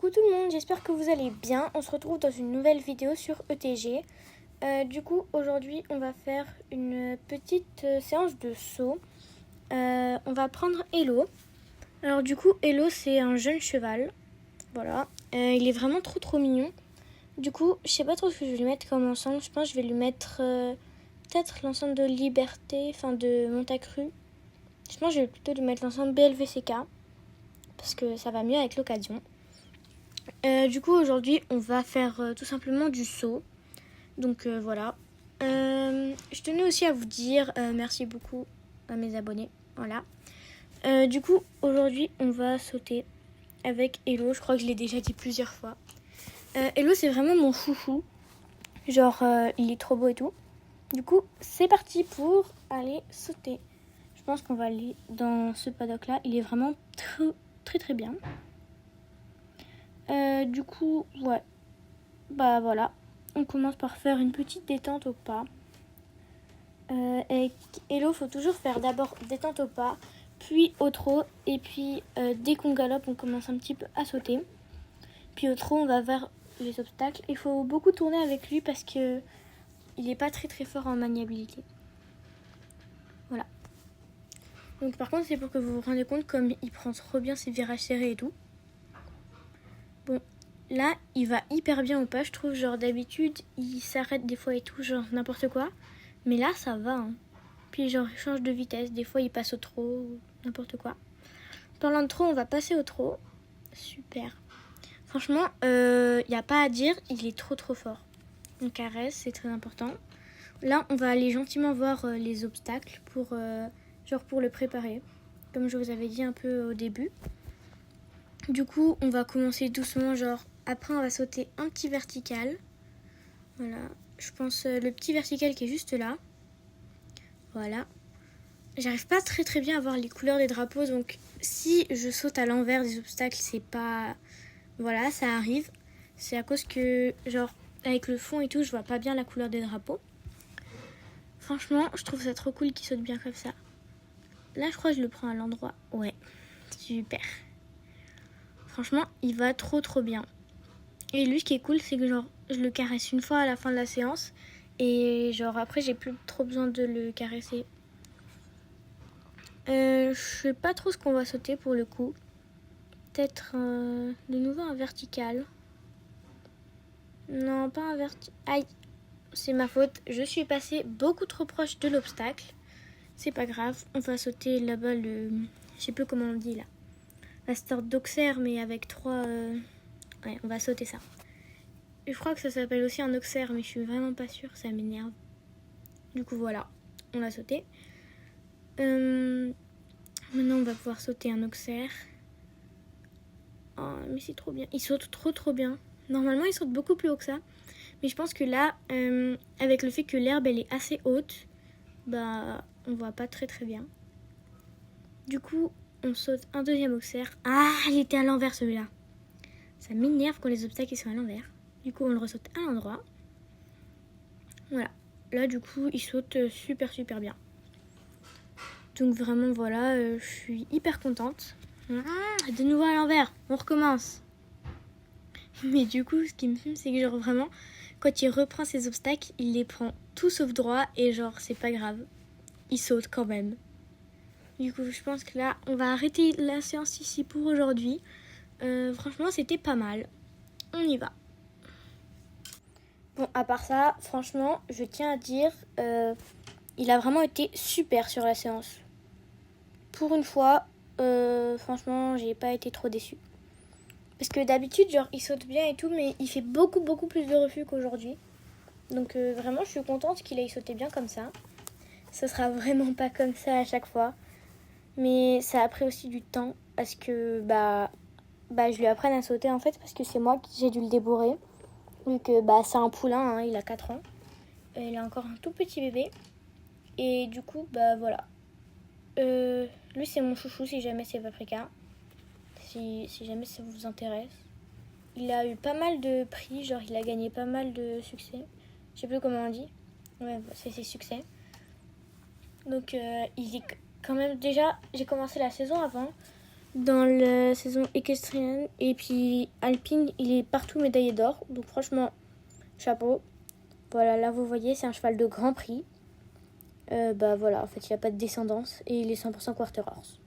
Coucou tout le monde, j'espère que vous allez bien. On se retrouve dans une nouvelle vidéo sur ETG. Aujourd'hui, on va faire une petite séance de saut. On va prendre Hello. Alors Hello, c'est un jeune cheval. Voilà. Il est vraiment trop mignon. Du coup, je sais pas trop ce que je vais lui mettre comme ensemble. Je pense que je vais lui mettre peut-être l'ensemble de Liberté, enfin de Montacru. Je pense que je vais plutôt lui mettre l'ensemble BLVCK. Parce que ça va mieux avec l'occasion. Aujourd'hui, on va faire tout simplement du saut. Donc voilà. Je tenais aussi à vous dire merci beaucoup à mes abonnés. Voilà. Aujourd'hui, on va sauter avec Hello. Je crois que je l'ai déjà dit plusieurs fois. Hello, c'est vraiment mon chouchou. Genre, il est trop beau et tout. Du coup, c'est parti pour aller sauter. Je pense qu'on va aller dans ce paddock-là. Il est vraiment très bien. Ouais. Bah voilà. On commence par faire une petite détente au pas. Avec Hello, faut toujours faire d'abord détente au pas, puis au trot, et puis dès qu'on galope, on commence un petit peu à sauter. Puis au trot, on va vers les obstacles. Il faut beaucoup tourner avec lui parce que il n'est pas très fort en maniabilité. Voilà. Donc par contre, c'est pour que vous vous rendez compte comme il prend trop bien ses virages serrés et tout. Bon, là, il va hyper bien au pas, je trouve. Genre d'habitude, il s'arrête des fois et tout, genre n'importe quoi. Mais là, ça va. Hein. Puis genre, il change de vitesse. Des fois, il passe au trot, n'importe quoi. Parlant de trot, on va passer au trot. Super. Franchement, y a pas à dire, il est trop fort. On caresse, c'est très important. Là, on va aller gentiment voir les obstacles pour le préparer. Comme je vous avais dit un peu au début. Du coup, on va commencer doucement, genre... Après, on va sauter un petit vertical. Voilà. Je pense le petit vertical qui est juste là. Voilà. J'arrive pas très bien à voir les couleurs des drapeaux, donc si je saute à l'envers des obstacles, c'est pas... Voilà, ça arrive. C'est à cause que, genre, avec le fond et tout, je vois pas bien la couleur des drapeaux. Franchement, je trouve ça trop cool qu'il saute bien comme ça. Là, je crois que je le prends à l'endroit. Ouais, super. Franchement, il va trop bien. Et lui, ce qui est cool, c'est que genre, je le caresse une fois à la fin de la séance. Et genre, après, j'ai plus trop besoin de le caresser. Je sais pas trop ce qu'on va sauter pour le coup. Peut-être de nouveau un vertical. Non, pas un vertical. Aïe, c'est ma faute. Je suis passée beaucoup trop proche de l'obstacle. C'est pas grave. On va sauter là-bas le... Je sais plus comment on dit là. La sorte d'auxerre, mais avec 3... Ouais, on va sauter ça. Je crois que ça s'appelle aussi un auxerre, mais je suis vraiment pas sûre. Ça m'énerve. Du coup, voilà. On l'a sauté. Maintenant, on va pouvoir sauter un auxerre. Oh, mais c'est trop bien. Il saute trop bien. Normalement, il saute beaucoup plus haut que ça. Mais je pense que là, avec le fait que l'herbe, elle est assez haute, bah, on voit pas très bien. Du coup, on saute un deuxième auxerre. Ah, il était à l'envers celui-là. Ça m'énerve quand les obstacles ils sont à l'envers. Du coup, on le ressaute à l'endroit. Voilà. Là, du coup, il saute super bien. Donc vraiment, voilà, je suis hyper contente. De nouveau à l'envers, on recommence. Mais du coup, ce qui me fume, c'est que genre vraiment, quand il reprend ses obstacles, il les prend tout sauf droit et genre, c'est pas grave. Il saute quand même. Du coup, je pense que là, on va arrêter la séance ici pour aujourd'hui. Franchement, c'était pas mal. On y va. Bon, à part ça, franchement, je tiens à dire, il a vraiment été super sur la séance. Pour une fois, franchement, j'ai pas été trop déçue. Parce que d'habitude, genre, il saute bien et tout, mais il fait beaucoup plus de refus qu'aujourd'hui. Donc vraiment, je suis contente qu'il ait sauté bien comme ça. Ce sera vraiment pas comme ça à chaque fois. Mais ça a pris aussi du temps parce que je lui apprenne à sauter en fait parce que c'est moi qui j'ai dû le débourrer. Vu que c'est un poulain, hein, il a 4 ans. Il est encore un tout petit bébé. Et du coup, voilà. Lui, c'est mon chouchou si jamais c'est Paprika. Si jamais ça vous intéresse. Il a eu pas mal de prix, genre il a gagné pas mal de succès. Je sais plus comment on dit. Ouais, c'est ses succès. Donc il est quand même... Déjà, j'ai commencé la saison avant. dans la saison équestrienne. Et puis alpine, il est partout médaillé d'or. Donc franchement, chapeau. Voilà, là vous voyez, c'est un cheval de Grand Prix. Voilà, en fait, il n'y a pas de descendance et il est 100% quarter horse.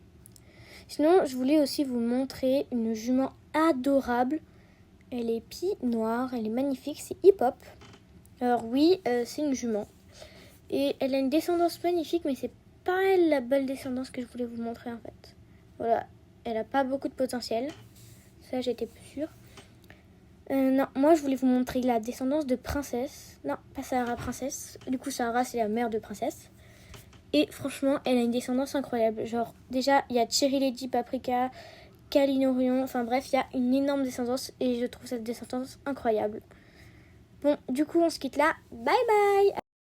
Sinon, je voulais aussi vous montrer une jument adorable. Elle est pie noire, elle est magnifique, c'est Hip Hop. Alors oui, c'est une jument. Et elle a une descendance magnifique, mais c'est pas elle la belle descendance que je voulais vous montrer en fait. Voilà, elle a pas beaucoup de potentiel. Ça, j'étais plus sûre. Non, moi je voulais vous montrer la descendance de Princesse. Non, pas Sahara Princesse. Du coup, Sahara, c'est la mère de Princesse. Et franchement, elle a une descendance incroyable. Genre, déjà, il y a Cherry Lady, Paprika, Kaline Orion. Enfin bref, il y a une énorme descendance et je trouve cette descendance incroyable. Bon, du coup, on se quitte là. Bye bye!